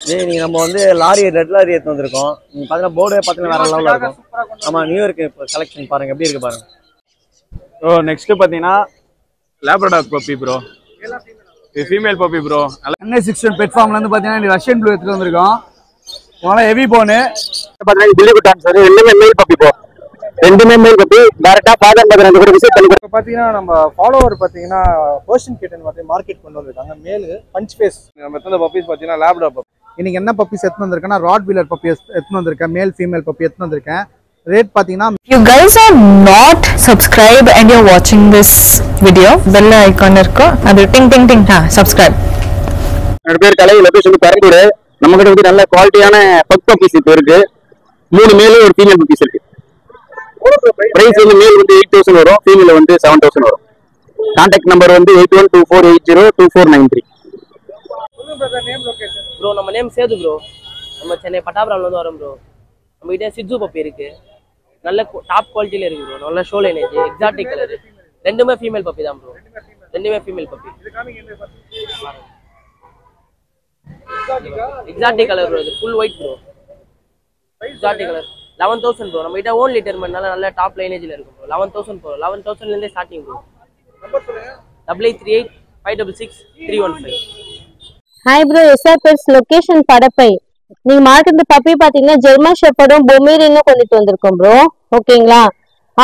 நீங்க நம்ம வந்து லாரி ரெட் லாரி எடுத்து வந்திருக்கோம். நீங்க பாத்தீங்கன்னா போர்டே பாத்தீங்கன்னா வேற லெவல்ல இருக்கும். ஆமா நியூ இயர்க்கு இப்போ கலெக்ஷன் பாருங்க எப்படி இருக்கு பாருங்க. ப்ரோ நெக்ஸ்ட் பாத்தீங்கன்னா லேப்ரடார் பப்பி ப்ரோ. இது female puppy bro. NS16 pet ஃபார்ம்ல இருந்து பாத்தீங்கன்னா ரஷ்யன் ப்ளூ எடுத்து வந்திருக்கோம். இதனால ஹெவி போனு பாத்தீங்கன்னா பில்லி குட்டான் சார் எல்லாமே மேல் பப்பி ப்ரோ. ரெண்டுமே மேல் பப்பி. டைரக்டா பாதம் பத்திரந்து கூட விசிட் பண்ணி பாத்தீங்கன்னா நம்ம ஃபாலோவர் பாத்தீங்கன்னா பர்ஷியன் கிட்டன் வந்து மார்க்கெட் கொண்டு வந்திருக்காங்க. மேல் பஞ்ச் ஃபேஸ். நம்ம எத்தனை பப்பீஸ் பாத்தீங்கன்னா லேப்ரடார் பப்பி. இன்னைக்கு என்ன பப்பீஸ் எடுத்து வந்திருக்கேன்னா ராட் வீலர் பப்பி எடுத்து வந்திருக்கேன். மேல் ஃபீமேல் பப்பி எடுத்து வந்திருக்கேன். ரேட் பாத்தீங்கன்னா You guys are not subscribed and you're watching this video, bell icon irko adu ting ting ting subscribe. ரெண்டு பேர் கலை லொகேஷன் பெரம்பூர். நம்ம கிட்ட வந்து நல்ல குவாலிட்டியான பக் பப்பீஸ் இப்போ இருக்கு. 3 மேல் ஒரு ஃபீமேல் பப்பீஸ் இருக்கு. பிரைஸ் வந்து மேல் வந்து 8000 வரும், ஃபீமேல் வந்து 7000 வரும். கான்டாக்ட் நம்பர் வந்து 8124802493. ப்ரோ நம்ம நேம் சேது ப்ரோ. நம்ம சென்னை பட்டாபுரம்ல இருந்து வரோம் ப்ரோ. நம்ம கிட்ட சிட்சு பப்பி இருக்கு. நல்ல டாப் குவாலிட்டில இருக்கு ப்ரோ. நல்ல ஷோ லைனேஜ், எக்ஸாட்டிக் கலர். ரெண்டுமே ஃபீமேல் பப்பி தான் ப்ரோ. ரெண்டுமே female puppy. Exotic colour bro. இது full white bro. Exotic colour 11000 bro. நம்ம கிட்ட ஓன் லிட்டர்மென்ட்னால நல்ல டாப் லைனேஜ்ல இருக்கு ப்ரோ. 11000 ப்ரோ. 11000ல இருந்தே ஸ்டார்டிங் ப்ரோ. நம்பர் சொல்லுங்க. 8838566315. ஹாய் ப்ரோ, எஸ்ஆர்பிஎஸ் லொகேஷன் படப்பை. நீங்க மார்க்கெட் பப்பி பாத்தீங்கன்னா ஜெர்மன் ஷெப்பர்டும் பொமேரியனும் கொண்டுட்டு வந்திருக்கோம் ப்ரோ. ஓகேங்களா?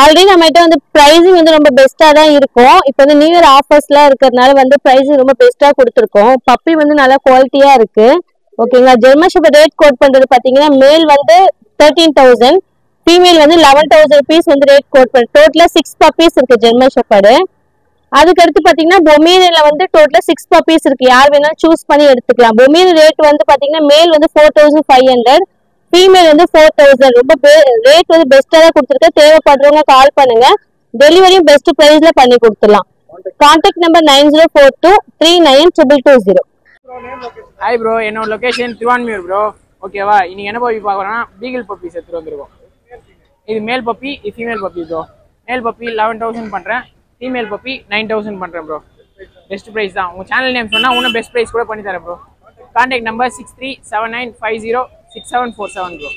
ஆல்ரெடி நம்ம கிட்ட வந்து பிரைசிங் வந்து ரொம்ப பெஸ்டா தான் இருக்கும். இப்போ வந்து நியூ இயர் ஆஃபர்ஸ்லாம் இருக்கிறதுனால வந்து பிரைசிங் ரொம்ப பெஸ்டா கொடுத்துருக்கோம். பப்பி வந்து நல்லா குவாலிட்டியா இருக்கு. ஓகேங்களா? ஜெர்மன் ஷெப்பர்ட் ரேட் கோட் பண்றது பாத்தீங்கன்னா மேல் வந்து 13000, ஃபீமேல் வந்து 11000 rupees வந்து ரேட் கோட் பண்ண. டோட்டலா 6 பப்பீஸ் இருக்கு ஜெர்மன் ஷெப்பர்டு. அதுக்கடுத்து பாத்தீங்கன்னா பொமேரியன்ல வந்து டோட்டலா 6 பப்பீஸ் இருக்கு. யார் வேணாலும் சூஸ் பண்ணி எடுத்துக்கலாம். பொமேரியன் ரேட் வந்து பாத்தீங்கன்னா மேல் வந்து 4500, ஃபீமேல் வந்து 4000. ரொம்ப ரேட் வந்து பெஸ்டா தான் கொடுத்துருக்கேன். தேவைப்படுறவங்க கால் பண்ணுங்க. டெலிவரியும் பெஸ்ட் பிரைஸ்ல பண்ணி கொடுத்துடலாம். Contact number 9042392220. ஹாய் ப்ரோ, என்னோட லொகேஷன் திருவான்மியூர் ப்ரோ. ஓகேவா? இன்னைக்கு என்ன பப்பி பார்க்குறோன்னா பீகிள் பப்பீஸ் எடுத்துட்டு வந்திருக்கோம். இது மேல் பப்பி, இது female puppy bro. Male puppy 11000 பண்றேன், ஃபீமேல் பப்பி 9000 பண்றேன் ப்ரோ. பெஸ்ட் பிரைஸ் தான். உங்க சேனல் நேம் சொன்னா இன்னும் பெஸ்ட் பிரைஸ் கூட பண்ணி தரேன் bro. Contact number 6379506747 bro.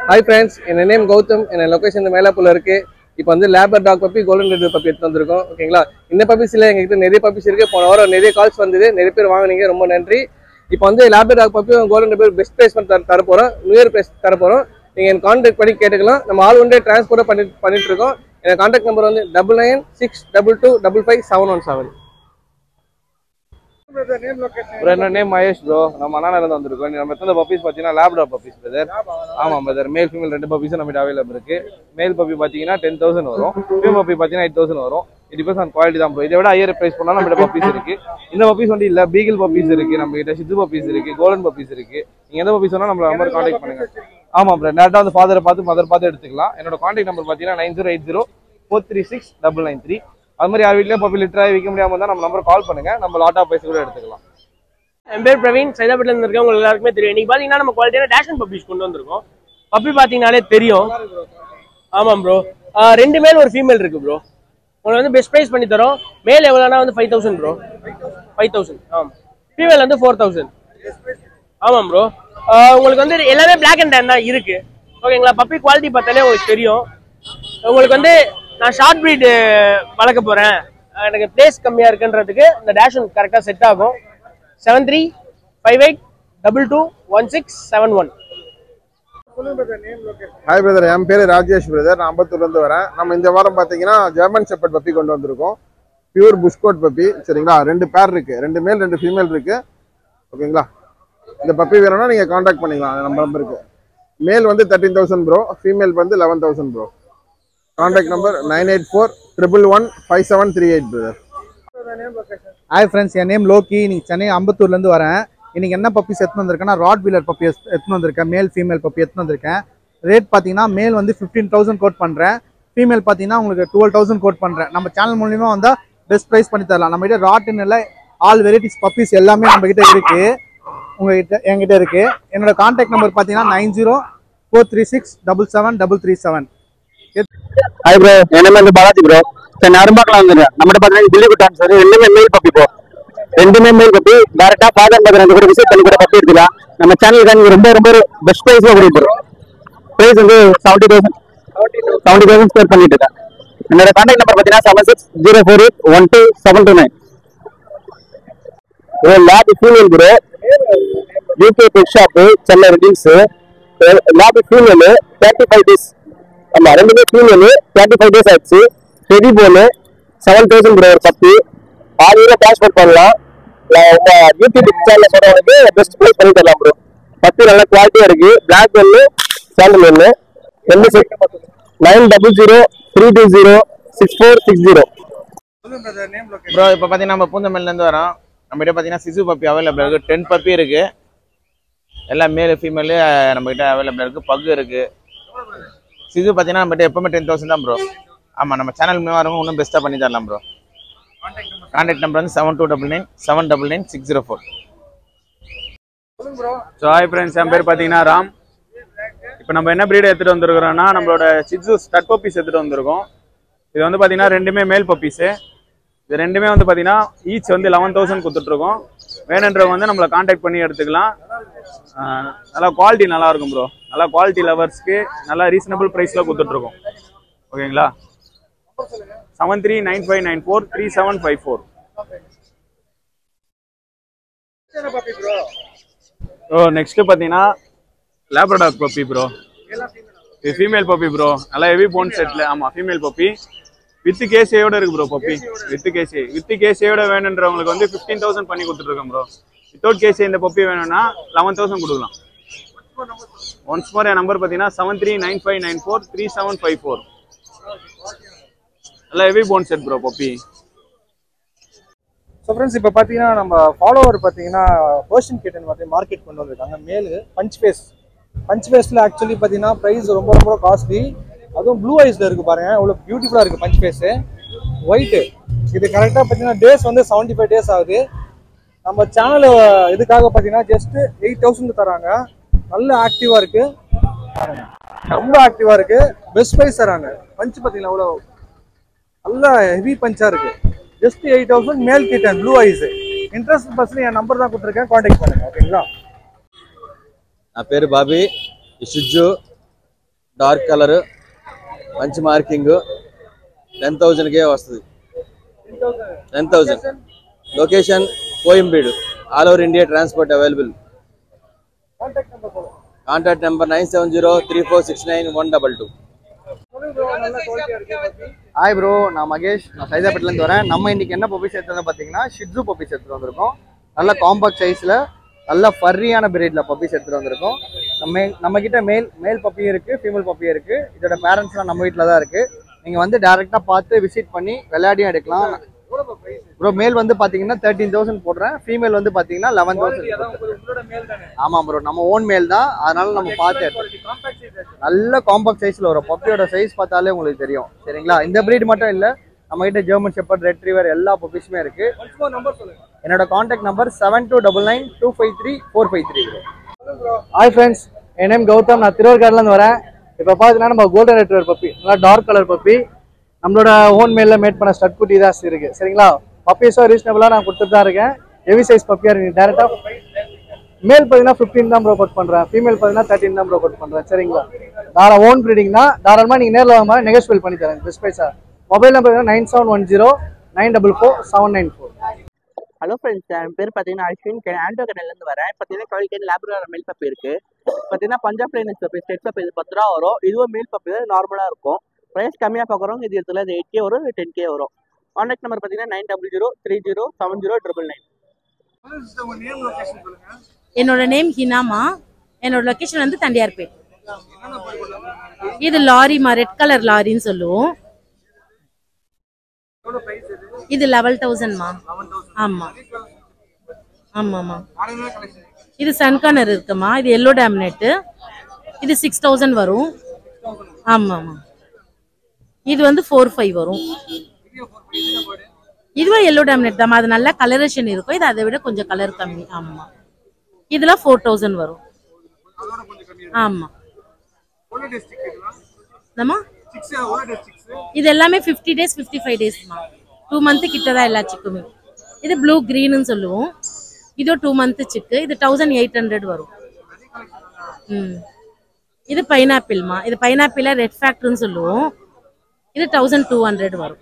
Hi friends, என் நேம் கௌதம். என் லொகேஷன் மேலாப்பூர்ல இருக்கு. இப்போ வந்து labour talk puppy, golden retriever puppy எடுத்து வந்திருக்கோம். ஓகேங்களா? இந்த பப்பீஸ்ல எங்ககிட்ட நிறைய பப்பீஸ் இருக்கு. போன வாரம் நிறைய கால்ஸ் வந்தது, நிறைய பேர் வாங்கினீங்க, ரொம்ப நன்றி. இப்போ வந்து labour talk puppy golden retriever best price பண்ணி தர போறோம். நியூ இயர் பிரைஸ் தர போறோம். நீங்க என் கான்டாக்ட் பண்ணி கேட்டுக்கலாம். நம்ம ஆல் ஒன் டே டிரான்ஸ்போர்ட் பண்ணிட்டு இருக்கோம். என் கான்டாக்ட் நம்பர் வந்து 9962255717. என்னோட நேம் மகேஷ் ப்ரோ. நம்ம அண்ணால இருந்து வந்திருக்கோம். நம்ம எத்தனை பப்பீஸ் பாத்தீங்கன்னா லேப்ரடார் பப்பீஸ் பிரதர். ஆமா பிரதர், மேல் ஃபீமேல் 2 பப்பீஸும் நம்ம அவைலபிள் இருக்கு. மேல் பப்பி பாத்தீங்கன்னா 10000 வரும், ஃபீமேல் பப்பி பாத்தீங்கன்னா 8000 வரும். இது டிபெண்ட்ஸ் ஆன் குவாலிட்டி தான் ப்ரோ. இதை விட ஹையர் பிரைஸ் பண்ணாலும் நம்ம பப்பீஸ் இருக்கு. இந்த பப்பீஸ் வந்து இல்ல, பீகிள் பப்பீஸ் இருக்கு, நம்ம கிட்ட சித்து பப்பீஸ் இருக்கு, கோல்டன் பப்பீஸ் இருக்கு. நீங்க எந்த பப்பீஸ் வேணா நம்மள நம்பர் கான்டாக்ட் பண்ணுங்க. ஆமா ப்ரோ, டேரக்டா வந்து ஃபாதரை பார்த்து மதர் பார்த்து எடுத்துக்கலாம். என்னோட கான்டாக்ட் நம்பர் பாத்தீங்கன்னா 9080436993. அது மாதிரி யார் வீட்லயும் பப்பி லிட்டரா விற்க முடியாம தான் நம்ம நம்பர் கால் பண்ணுங்க. நம்ம லாட் ஆஃப் பிரைஸ் கூட எடுத்துக்கலாம். என் பேர் பிரவீன், சைதாப்பேட்ல இருந்து இருக்கேன். உங்களுக்கு எல்லாருக்குமே தெரியும். இன்னைக்கு பாத்தீங்கன்னா நம்ம குவாலிட்டியான டேஷன் பப்பீஸ் கொண்டு வந்திருக்கோம். பப்பி பாத்தீங்கன்னாலே தெரியும். ஆமாம் ப்ரோ, 2 மேல் ஒரு ஃபீமேல் இருக்கு ப்ரோ. உங்களுக்கு வந்து பெஸ்ட் பிரைஸ் பண்ணி தரோம். மேல் எவ்வளோனா வந்து 5000 ப்ரோ. 5000. ஆமாம். ஃபீமேல் வந்து 4000. ஆமாம் ப்ரோ. உங்களுக்கு வந்து எல்லாமே பிளாக் அண்ட் டேன் தான் இருக்கு. ஓகேங்களா? பப்பி குவாலிட்டி பார்த்தாலே உங்களுக்கு தெரியும். உங்களுக்கு வந்து நான் ஷார்ட் ப்ரீட் வளர்க்க போறேன், எனக்கு பிளேஸ் கம்மியா இருக்குன்றதுக்கு இந்த டேஷன் கரெக்டா செட் ஆகும். 7358221671. ஹாய் பிரதர், என் பேரு ராஜேஷ் பிரதர். நான் அம்பத்தூர்ல இருந்து வரேன். நம்ம இந்த வாரம் பாத்தீங்கன்னா ஜெர்மன் ஷெப்பர்ட் பப்பி கொண்டு வந்திருக்கோம். பியூர் புஷ்கோட் பப்பி. சரிங்களா? 2 பேர் இருக்கு, 2 மேல் 2 ஃபீமேல் இருக்கு. ஓகேங்களா? இந்த பப்பி வேணும்னா நீங்க கான்டாக்ட் பண்ணிக்கலாம் நம்ம நம்பருக்கு. மேல் வந்து 13000 ப்ரோ, ஃபீமேல் வந்து 11000 bro. Contact number 9841115738 brother. Hi friends, என் நேம் லோக்கி. இன்னைக்கு சென்னை அம்பத்தூர்ல இருந்து வரேன். இன்னைக்கு என்ன பப்பீஸ் எடுத்து வந்திருக்கேன்னா ராட் வீலர் பப்பி எடுத்து வந்திருக்கேன். மேல் ஃபீமேல் பப்பி எடுத்து வந்திருக்கேன். ரேட் பார்த்தீங்கன்னா மேல் வந்து 15000 கோட் பண்ணுறேன், ஃபீமேல் பார்த்தீங்கன்னா உங்களுக்கு 12000 கோட் பண்ணுறேன். நம்ம சேனல் மூலியமாக வந்தால் பெஸ்ட் ப்ரைஸ் பண்ணி தரலாம். நம்ம கிட்ட ராட்னு இல்லை, ஆல் வெரைட்டிஸ் பப்பீஸ் எல்லாமே நம்ம கிட்ட இருக்கு. உங்ககிட்ட என்கிட்ட இருக்கு. என்னோட கான்டாக்ட் நம்பர் பார்த்தீங்கன்னா 9043677337. ஹாய் ப்ரோ, என்ன வந்து பாலாஜி ப்ரோ. சரி, அரும்பாக்கலாம் வந்துடுறேன். நம்மகிட்ட பார்த்தீங்கன்னா பில்லி குட்டான் சார் எல்லாமே மேல் பப்பி ப்ரோ. ரெண்டுமே மேல் பப்பி. டேரக்டா ஃபாதர் மதர் அந்த கூட விசிட் பண்ணி கூட பப்பி எடுத்துக்கலாம். நம்ம சேனலுக்கு நீங்க ரொம்ப ரொம்ப பெஸ்ட் பிரைஸ்ல கொடுத்துறோம். பிரைஸ் வந்து 70,000 ஸ்கொயர் பண்ணிட்டு இருக்கேன். என்னோட கான்டாக்ட் நம்பர் பார்த்தீங்கன்னா 7604812729. Lab female bro, UK bed shop, Chennai riddles. Lab female 35 days. ஆமா, ரெண்டுமே ஃபீமேல் 35 days ஆச்சு. ஹெவி போனு 7,000 ப்ரோ ஒரு பப்பி. 6 டிரான்ஸ்போர்ட் பண்ணலாம். யூடியூப் சேனல் சொல்றவங்களுக்கு பெஸ்ட் பிரைஸ் பண்ணி தரலாம் ப்ரோ. பப்பி நல்ல குவாலிட்டியா இருக்கு. பிளாக் ஒன்று, சாண்டல் ஒன்று. ரெண்டு செட் 9003206460. ப்ரோ இப்போ பார்த்தீங்கன்னா நம்ம பூந்தமல்லிலேருந்து வரோம். நம்மகிட்ட பார்த்தீங்கன்னா சிசு பப்பி அவைலபிள் இருக்குது. 10 பப்பி இருக்குது. எல்லாம் மேலு ஃபீமேலு நம்மகிட்ட அவைலபிள் இருக்குது. பக்கு இருக்குது. சிசு பார்த்தீங்கன்னா நம்மகிட்ட எப்பவுமே 10,000 தான் ப்ரோ. ஆமாம், நம்ம சேனல் மூலமாக வரவங்க இன்னும் பெஸ்ட்டாக பண்ணி தரலாம் ப்ரோ. கான்டாக்ட் நம்பர் வந்து 7299799604. ஸோ ஹாய் ஃப்ரெண்ட்ஸ், என் பேர் பார்த்தீங்கன்னா ராம். இப்போ நம்ம என்ன ப்ரீட் எடுத்துகிட்டு வந்துருக்கிறோம்னா நம்மளோட சிட்ஸு ஸ்டட் பப்பீஸ் எடுத்துகிட்டு வந்திருக்கோம். இது வந்து பார்த்தீங்கன்னா ரெண்டுமே மேல் பப்பீஸு. இது ரெண்டுமே வந்து பார்த்தீங்கன்னா ஈச் வந்து 11,000 கொடுத்துட்ருக்கோம். வேணுன்றவங்க வந்து நம்மளை கான்டாக்ட் பண்ணி எடுத்துக்கலாம். நல்லா குவாலிட்டி நல்லா இருக்கும் ப்ரோ. நல்லா குவாலிட்டி லவர்ஸ்க்கு நல்லா ரீசனபிள் ப்ரைஸில் கொடுத்துட்ருக்கோம். ஓகேங்களா? 7395943754. ஓ நெக்ஸ்ட் பார்த்தீங்கன்னா லேப்ரடாக் பப்பி ப்ரோ. இது ஃபீமேல் பப்பி ப்ரோ. நல்லா ஹெவி போன் செட்டில். ஆமாம், ஃபீமேல் பப்பி வித் கேசியோட இருக்கு ப்ரோ. பப்பி வித் கேசியோட வேணுன்றவங்களுக்கு வந்து 15,000 பண்ணி கொடுத்துட்ருக்கோம் ப்ரோ. வித்தவுட் கேசி இந்த பப்பி வேணும்னா 11,000 கொடுக்கலாம். ஒன்ஸ் மோர் என் நம்பர் பார்த்தீங்கன்னா 7395943754. நல்லா heavy phone set bro puppy. So friends, இப்போ பார்த்தீங்கன்னா நம்ம ஃபாலோவர் பார்த்தீங்கன்னா பர்ஷியன் கிட்டன் பார்த்தீங்கன்னா மார்க்கெட் கொண்டு வந்திருக்காங்க. மேலு பஞ்ச் ஃபேஸில் ஆக்சுவலி பார்த்தீங்கன்னா ப்ரைஸ் ரொம்ப ரொம்ப காஸ்ட்லி. அதுவும் ப்ளூ ஐஸில் இருக்குது பாருங்கள், அவ்வளோ பியூட்டிஃபுல்லாக இருக்குது பஞ்ச் ஃபேஸு. ஒயிட்டு இது கரெக்டாக பார்த்தீங்கன்னா டேஸ் வந்து 75 days ஆகுது. நம்ம சேனல் இதுக்காக பார்த்தீங்கன்னா ஜஸ்ட்டு 8,000 தராங்க. நல்ல ஆக்டிவாக இருக்குது, ரொம்ப ஆக்டிவாக இருக்குது. பெஸ்ட் ப்ரைஸ் தராங்க. பஞ்ச் பார்த்தீங்கன்னா அவ்வளோ நல்ல ஹெவி பஞ்சாக இருக்குது. ஜஸ்ட் 8,000 மேல் kitten blue eyes. Interest person என் நம்பர் தான் கொடுத்துருக்கேன், காண்டாக்ட் பண்ணுங்க. ஓகேங்களா? నా పేరు బాబీ. షిజ్జు డార్క్ కలర్, మంచి మార్కింగ్, 10,000కే వస్తుంది. 10,000. Location Koyambedu. All over India transport available. Contact number 9703469122. Hi bro, நான் மகேஷ். நான் சைதாப்பேட்டிலேருந்து வரேன். நம்ம இன்னைக்கு என்ன பப்பீஸ் எடுத்து பார்த்தீங்கன்னா ஷிட்ஸு பப்பீஸ் எடுத்துகிட்டு வந்திருக்கோம். நல்ல காம்பாக்ட் சைஸில் நல்ல ஃபர்ரியான பிரீடில் பப்பீஸ் எடுத்துகிட்டு வந்திருக்கோம். நம்ம கிட்ட மேல் பப்பியும் இருக்குது, ஃபீமேல் பப்பியும் இருக்குது. இதோட பேரண்ட்ஸ்லாம் நம்ம வீட்டில் தான் இருக்குது. நீங்கள் வந்து டேரெக்டாக பார்த்து விசிட் பண்ணி விளையாடியும் எடுக்கலாம் ப்ரோ. மேல் வந்து பார்த்தீங்கன்னா 13,000 போடுறேன். ஃபீமேல் வந்து பார்த்தீங்கன்னா 11,000. ஆமாம் ப்ரோ, நம்ம ஓன் மேல் தான், அதனால நம்ம பார்த்து நல்ல காம்பாக்ட் சைஸில் வரும். பப்பியோட சைஸ் பார்த்தாலே உங்களுக்கு தெரியும். சரிங்களா? இந்த பிரீட் மட்டும் இல்லை, நம்ம கிட்ட ஜெர்மன் ஷெப்பர்ட், ரெட்ரீவர் எல்லா பப்பீஸுமே இருக்கு. என்னோட கான்டாக்ட் நம்பர் 7299253453. ஹாய் ஃப்ரெண்ட்ஸ், என் நேம் கௌதம். நான் திருவர்காடுலேருந்து வரேன். இப்போ பார்த்தீங்கன்னா நம்ம கோல்டன் ரெட்ரீவர் பப்பி, நல்லா டார்க் கலர் பப்பி. நம்மளோட ஓன் மேலில் மேட் பண்ண ஸ்டட் குட்டி தான் இருக்குது. சரிங்களா? பப்பீஸும் ரீசனபிளாக நான் கொடுத்துட்டு தான் இருக்கேன். ஹெவி சைஸ் பப்பியாக இருக்குது. டேரெக்டாக மேல் பார்த்தீங்கன்னா 15 தான் ப்ரோ கோட் பண்ணுறேன். ஃபீமேல் பார்த்தீங்கன்னா 13 தான் ப்ரோ கோட் பண்ணுறேன். சரிங்களா? ஓன் ப்ரீடிங்னா தாராளமாக நீங்கள் நேரில் வாங்க, நெகோஷியபிள் பண்ணி தரேன் பெஸ்ட் ப்ரைஸாக. Mobile number 9710-944-794. ஹலோ ஃப்ரெண்ட்ஸ், என் பேர் பார்த்தீங்கன்னா அஸ்வின். ஆண்டோ கடையிலேருந்து வரேன். பார்த்தீங்கன்னா குவாலிட்டியான லேப்ரடார் மேல் பப்பி இருக்குது. பார்த்தீங்கன்னா பஞ்சாப் லைனஸ் பப்பி, ஸ்டெட் பப்பி இது 10 ரூபா வரும். இதுவும் மேல் பப்பி தான், நார்மலாக இருக்கும். ப்ரைஸ் கம்மியாக பார்க்குறோம். இது இடத்துல இது 8K வரும், 10K வரும். கான்டாக்ட் நம்பர் பார்த்தீங்கன்னா 9003070999. என்னோட நேம் ஹினாமா. என்னோட லொக்கேஷன் வந்து தண்டியார்பேட். இது லாரிமா, ரெட் கலர் லாரின்னு சொல்லுவோம். இது 11,000மா. ஆமா ஆமாம்மா. இது சன்கானர் இருக்குமா. இது எல்லோ டேம்னெட்டு. இது 6,000 வரும். ஆமாம்மா. இது வந்து 4,500 வரும். இதுவே எல்லோ டேம்னெட் தான், அது நல்லா கலரேஷன் இருக்கும். இது அதை விட கொஞ்சம் கலர் கம்மி. ஆமா, இதெல்லாம் 4,000 வரும். ஆமா. இது எல்லாமே 50 days 55 days 2 month கிட்ட தான் எல்லா சிக்குமே. இது ப்ளூ கிரீன்னு சொல்லுவோம். இது 2 month சிக்கு. இது 1800 வரும். இது பைனாப்பிள்மா. இது பைனாப்பிள ரெட் ஃபேக்டர்னு சொல்லுவோம். இது 1200 வரும்.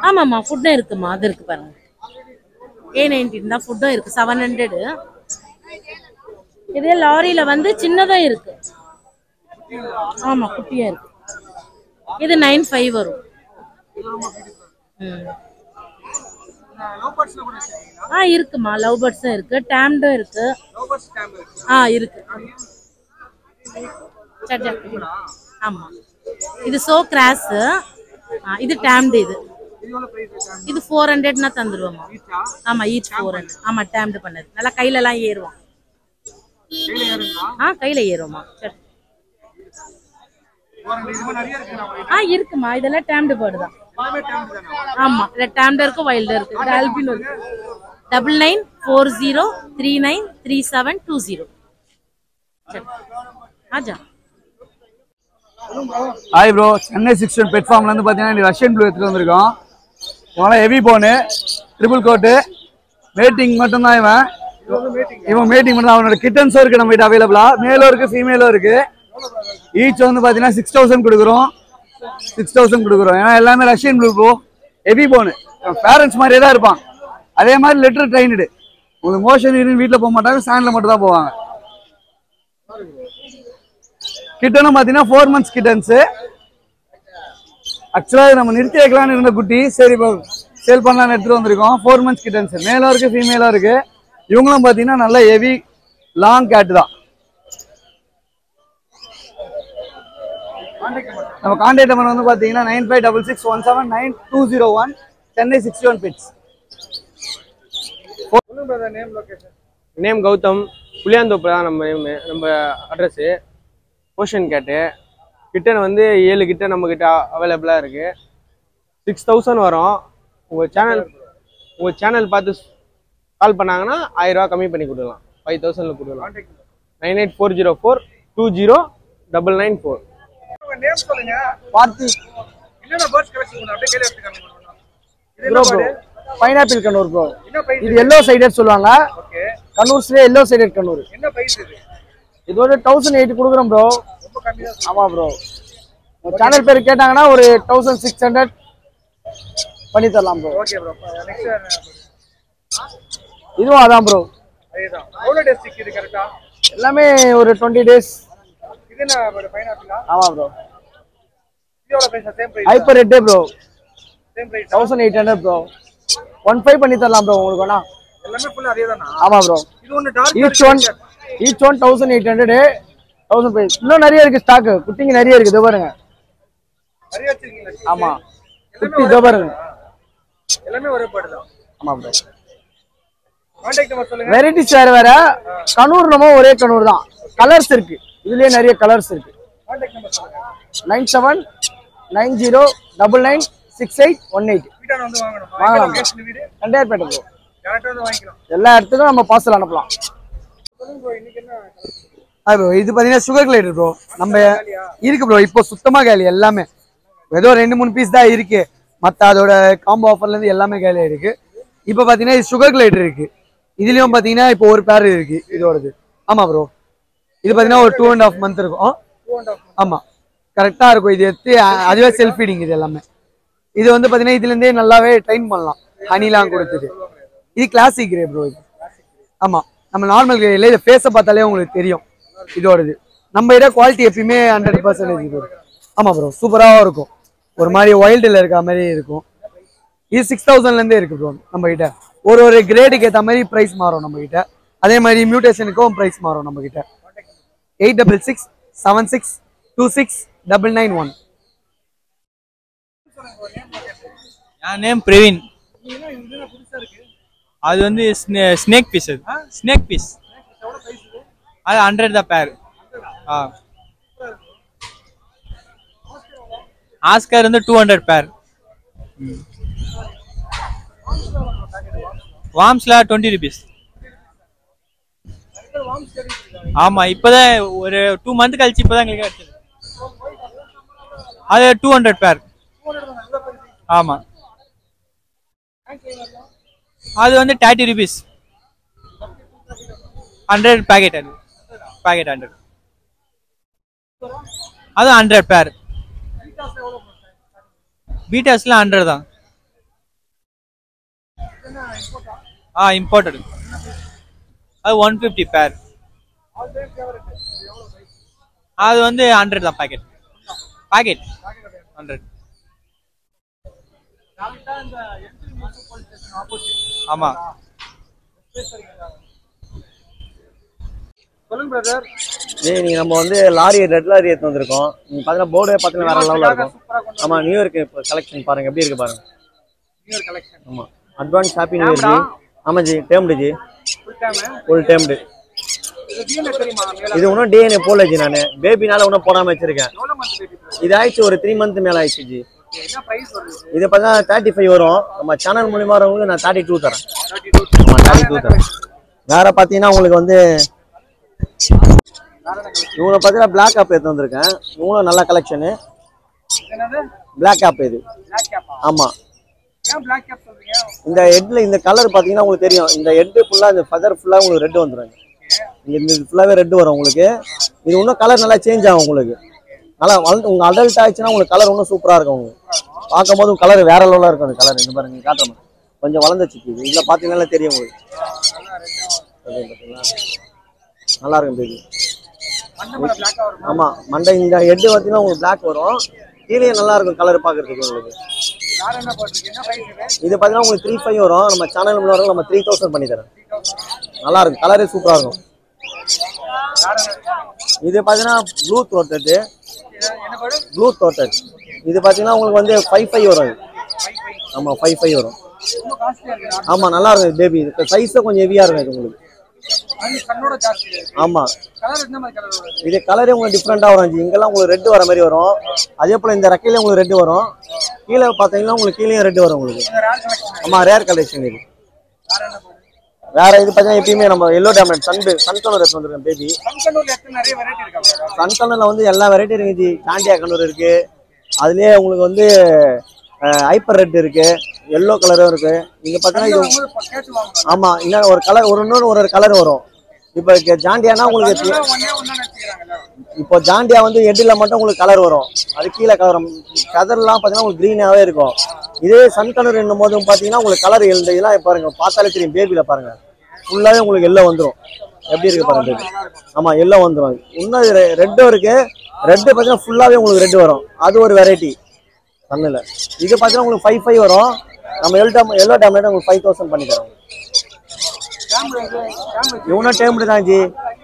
ஆமாம்மா ஃபுட்டும் இருக்குமா. அது இருக்கு பாருங்க. A19 தான் ஃபுட்டும் இருக்கு. 700. இதே லாரியில வந்து சின்னதா இருக்கு. ஆமா குட்டியா இருக்கு. இது 95 வரும். இருக்குமா. லவ் பேர்ட்ஸும் இருக்கு. டேம்டும் இருக்கு. இருக்கு. ஆமா இது சோ கிராஸ். இது டேம்டு. இது 400னா தந்துருவோமா. ஆமா ஈச் 400. ஆமா டேம்டு பண்ணது. நல்லா கையில எல்லாம் ஏறுவோம். கையில ஏறுவோமா. சரி இருக்குமா. இதெல்லாம் டேம்டு பேர்டு தான். ஆமா டேம்டு இருக்கு, வைல்டு இருக்கு. இது ஆல்பினோ இருக்கு. 9940393720. சரி ஆஜா. ஹாய் ப்ரோ, சென்னை 61 பிளாட்ஃபார்ம்ல இருந்து பாத்தீங்கன்னா ரஷ்யன் ப்ளூ எடுத்துட்டு வந்திருக்கோம். இவன் ஹெவி போனு, ட்ரிபிள் கோட்டு, மேட்டிங் மட்டும் தான். இவன் மேட்டிங் மட்டும் தான். அவனோட கிட்டன்ஸும் இருக்கு நம்ம கிட்ட அவைலபிளா. மேலும் இருக்கு, ஃபீமேலும் இருக்கு. ஈச் வந்து பாத்தீங்கன்னா 6000 கொடுக்குறோம். 6000 கொடுக்குறோம். ஏன்னா எல்லாமே ரஷ்யன் ப்ளூ ப்ரோ, ஹெவி போனு. பேரண்ட்ஸ் மாதிரியே தான் இருப்பான். அதே மாதிரி லெட்டர் ட்ரைனடு. உங்களுக்கு மோஷன் வீட்டில் போக மாட்டாங்க, ஸ்டாண்ட்ல மட்டும் தான் போவாங்க. கிட்டனும் பாத்தீங்கன்னா 4 months கிட்டன்ஸ். ஆக்சுவலா நம்ம நிறுத்தி வைக்கலாம்னு இருந்த குட்டி, சரி இப்போ சேல் பண்ணலாம்னு எடுத்துட்டு வந்திருக்கோம். 4 months கிட்டன்ஸ். மேலும் இருக்கு, ஃபீமேலும் இருக்கு. இவங்களும் பாத்தீங்கன்னா நல்ல ஹெவி லாங் கேட் தான். நம்ம கான்டாக்ட் நம்பர் வந்து பாத்தீங்கன்னா 9566179201, சென்னை 61 பிட்ஸ். நேம் கௌதம். புளியாந்தோப்பு தான் நம்ம நேம். நம்ம அட்ரஸ் ஓஷன் கேட்டு. கிட்டன் வந்து 7 கிட்ட நம்ம கிட்ட அவைலபிளா இருக்கு. 6000 வரும். உங்க சேனல் பார்த்து கால் பண்ணாங்கன்னா 1000 ரூபா கம்மி பண்ணி கொடுக்கலாம். 5000 கொடுக்கலாம். 9840220994. நேம் சொல்லுங்க. பார்த்தி. என்னென்ன பேர்ட்ஸ் கலெக்ஷன் பண்ண அப்படியே கேளு எடுத்துக்காங்க. Pineapple conure bro. என்ன பிரைஸ்? இது எல்லோ சைடட் சொல்லுவாங்க. ஓகே. கண்ணூர்ஸ்ல எல்லோ சைடட் கண்ணூர். என்ன பிரைஸ் இது? இதோட 1080 கொடுக்குறோம் ப்ரோ. ரொம்ப கம்மியா. ஆமா ப்ரோ. சேனல் பேர் கேட்டாங்கன்னா ஒரு 1600 பண்ணி தரலாம் ப்ரோ. Okay bro. நெக்ஸ்ட் இதுவும் அதான் ப்ரோ. அதேதான். எவ்வளவு டேஸ் இது கரெக்ட்டா? எல்லாமே ஒரு 20 டேஸ். இது என்ன பைனாப்பிளா? ஆமா ப்ரோ. இதோட price same price. Hyper red bro. Same price. 1800 bro. 15 பண்ணி தரலாம் ப்ரோ உங்களுக்கு வேணா. எல்லாமே ஃபுல்லா அதேதானா? ஆமா ப்ரோ. இது ஒன்னு டார்க் ஈச் ஒன் 1800. 1000 பிரைஸ். இன்னும் நிறைய இருக்கு ஸ்டாக். குட்டிங்க நிறைய இருக்கு. இதோ பாருங்க. நிறைய வச்சிருக்கீங்களா? ஆமா. குட்டி இதோ பாருங்க. எல்லாமே ஒரே பேர்ட் தான். ஆமா ப்ரோ. கான்டாக்ட் நம்பர் சொல்லுங்க. வெரைட்டிஸ் வேற. கண்ணூர் நம்ம ஒரே கண்ணூர் தான். கலர்ஸ் இருக்கு. இதுலயே நிறைய கலர்ஸ் இருக்கு. கான்டாக்ட் நம்பர் சொல்லுங்க. 9790996818. வீட்டான வந்து வாங்கணும். வாங்கலாம். லொகேஷன் வீடு ரெண்டாயிரப்பேட்டை ப்ரோ. டைரக்டா வந்து வாங்கிக்கலாம். எல்லா இடத்துக்கும் நம்ம பார்சல் அனுப்பலாம். சொல்லுங்க ப்ரோ, இன்னைக்கு என்ன? ப்ரோ இது பாத்தீங்கன்னா சுகர் கிளைடர் ப்ரோ. நம்ம இருக்கு ப்ரோ. இப்போ சுத்தமா காலி எல்லாமே. ஏதோ 2-3 பீஸ் தான் இருக்கு. மத்த அதோட காம்போ ஆஃபர்ல இருந்து எல்லாமே காலியா இருக்கு. இப்போ பாத்தீங்கன்னா இது சுகர் கிளைடர் இருக்கு. இதுலயும் பாத்தீங்கன்னா இப்போ ஒரு பேர் இருக்கு இதோடது. ஆமா ப்ரோ. இது பாத்தீங்கன்னா ஒரு 2.5 month இருக்கும். ஆமா கரெக்டா இருக்கும். இது எடுத்து அதுவே செல்ஃப் ஃபீடிங். இது எல்லாமே இது வந்து பாத்தீங்கன்னா இதுல இருந்தே நல்லாவே ட்ரைன் பண்ணலாம். ஹனிலாம் கொடுத்துட்டு. இது கிளாசிக் கிரே ப்ரோ. இது ஆமா நம்ம நார்மல் கிரே இல்ல. இது ஃபேஸை பார்த்தாலே உங்களுக்கு தெரியும் இதோடது. நம்ம கிட்ட குவாலிட்டி எப்பயுமே 100% இது. ஆமா ப்ரோ சூப்பராக இருக்கும். ஒரு மாதிரி வைல்டில் இருக்க மாதிரி இருக்கும். இது 6000ல இருந்தே இருக்கு ப்ரோ. நம்ம கிட்ட ஒரு கிரேடுக்கு ஏற்ற மாதிரி பிரைஸ் மாறும் நம்ம கிட்ட. அதே மாதிரி மியூட்டேஷனுக்கும் பிரைஸ் மாறும் நம்ம கிட்ட. 8667626991. என் நேம் பிரவீன். அது வந்து ஸ்னேக் பீஸ். அது ஸ்னேக் பீஸ். அது 100 தான் பேர். ஆஸ்கர் வந்து 200 பேர். வார்ம்ஸ்ல 20 rupees. ஆமா இப்பதான் ஒரு 2 month கழிச்சு இப்பதான் எங்களுக்கு கிடைச்சது. அது 200 பேர். ஆமா அது வந்து 30 rupees 100 packet அது packet 100 அது 100 pair பீட்டாஸ்ல 100 தான் imported அது 150 pair அது வந்து 100 தான் packet 100 ஆமா சொல்லுங்க பிரதர். நீங்க நம்ம வந்து லாரி ரெட் லாரி எடுத்து வந்திருக்கோம். நீங்க பாத்தீங்கன்னா போர்டே பாத்தீங்கன்னா வேற லெவல்ல இருக்கும். ஆமா நியூ இயர்க்கு இப்போ கலெக்ஷன் பாருங்க எப்படி இருக்கு பாருங்க. New year collection. ஆமா advance happy new year ji. ஆமா ji tamed ji. Full tamed. இது டிஎன்ஏ தெரியுமா? இது இன்னும் டிஎன்ஏ போடல ஜி நானு. பேபினால இன்னும் போடாம வச்சிருக்கேன். எவ்வளவு மந்த் பேபி? இது ஆயிடுச்சு ஒரு 3 மந்த் மேல ஆயிடுச்சு ஜி. என்ன பிரைஸ் வருது? இது பார்த்தா 35 வரும். நம்ம சேனல் மூலமா வரவங்களுக்கு நான் 32 தரேன். 32. ஆமா 32 தரேன். வேற பாத்தீங்கன்னா உங்களுக்கு வந்து இவங்க பார்த்தீங்கன்னா பிளாக் ஆப் எடுத்து வந்திருக்கேன். இவங்களும் நல்ல கலெக்ஷனு. பிளாக் ஆப் இது. ஆமா ஏன் பிளாக் கேப் சொல்றீங்க? இந்த ஹெட்ல இந்த கலர் பாத்தீங்கன்னா உங்களுக்கு தெரியும். இந்த ஹெட் ஃபுல்லா இந்த ஃபெதர் ஃபுல்லா உங்களுக்கு ரெட் வந்துரும். இந்த ஃபுல்லாவே ரெட் வரும் உங்களுக்கு. இது இன்னும் கலர் நல்லா சேஞ்ச் ஆகும் உங்களுக்கு. நல்லா உங்க அடல்ட் ஆயிடுச்சுன்னா உங்களுக்கு கலர் இன்னும் சூப்பரா இருக்கும். உங்களுக்கு பார்க்கும்போது கலர் வேற லெவலா இருக்கும். அந்த கலர் இந்த பாருங்க காட்டுறேன். கொஞ்சம் வளர்ந்துச்சு இது. இதுல பாத்தீங்கன்னா தெரியும் உங்களுக்கு. பாத்தீங்களா நல்லா இருக்கும் பேபி. ஆமா மண்டை இந்த ஹெட் பார்த்தீங்கன்னா உங்களுக்கு பிளாக் வரும். கீழே நல்லா இருக்கும் கலர் பாக்குறதுக்கு உங்களுக்கு. இது பாத்தீங்கன்னா உங்களுக்கு 35 வரும். நம்ம சேனல் மூலம் நம்ம 3000 பண்ணி தரேன். நல்லா இருக்கும் கலரே சூப்பரா இருக்கும். இது பாத்தீங்கன்னா ப்ளூ த்ரோட்டட். ப்ளூ த்ரோட்டட் இது பாத்தீங்கன்னா உங்களுக்கு வந்து 55 வரும். ஆமா 55 வரும். ஆமா நல்லா இருக்கும் பேபி. சைஸும் கொஞ்சம் ஹெவியா இருக்கும் இது உங்களுக்கு. ஆமா இது கலரே உங்களுக்கு டிஃப்ரெண்டா வரும். இங்கெல்லாம் உங்களுக்கு ரெட் வர மாதிரி வரும். அதே போல இந்த ரெக்கையில உங்களுக்கு ரெட் வரும். கீழே பாத்தீங்கன்னா உங்களுக்கு கீழே ரெட் வரும் உங்களுக்கு. ஆமா ரேர் கலெக்ஷன் இது. வேற இது பாத்தீங்கன்னா எப்பயுமே நம்ம எல்லோ டைமண்ட் சன் கலர் எடுத்து வந்திருக்கோம் பேபி. சன் கலர்ல வந்து எல்லா வெரைட்டி இருக்கு. சாண்டியா கலர் இருக்கு. அதுலயே உங்களுக்கு வந்து ஹைப்பர் ரெட் இருக்கு. எல்லோ கலரும் இருக்கு. நீங்க பாத்தீங்கன்னா இது ஆமா இன்னும் ஒரு கலர் ஒரு கலர் வரும். இப்போ ஜாண்டியானா உங்களுக்கு இப்போ ஜாண்டியா வந்து ஹெட்ல மட்டும் உங்களுக்கு கலர் வரும். அது கீழே கலர் கதர்லாம் பாத்தீங்கன்னா உங்களுக்கு கிரீனாவே இருக்கும். இதே சன் கலர் என்னும் போதும் பாத்தீங்கன்னா உங்களுக்கு கலர் இதெல்லாம் பாருங்க பார்த்தாலே தெரியும். பேபில பாருங்க ஃபுல்லாவே உங்களுக்கு எல்லோ வந்துடும். எப்படி இருக்கு பாருங்க பேபி. ஆமா எல்லோ வந்துடும். இன்னும் ரெட்டும் இருக்கு. ரெட் பாத்தீங்கன்னா ஃபுல்லாவே உங்களுக்கு ரெட் வரும். அது ஒரு வெரைட்டி சன்னில். இது பாத்தீங்கன்னா உங்களுக்கு 55 வரும். நம்ம எல்லோ டேம்லெட் உங்களுக்கு 5000 பண்ணி தரோம். இவனும் டேம்டு தான் ஜி.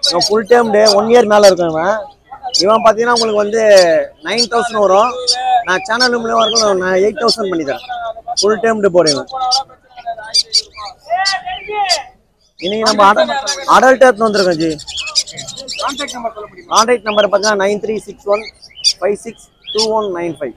இவன் ஃபுல் டேம்டு 1 இயர் மேல இருக்கும். இவன் பாத்தீங்கன்னா உங்களுக்கு வந்து 9000 வரும். நான் சேனல் மூலமா இருக்கும் நான் 8000 பண்ணி தரேன். ஃபுல் டேம்டு போடுவேன். இன்னைக்கு நம்ம அடல்ட் எடுத்து வந்திருக்கோம் ஜி. கான்டாக்ட் நம்பர் பாத்தீங்கன்னா 9361562195.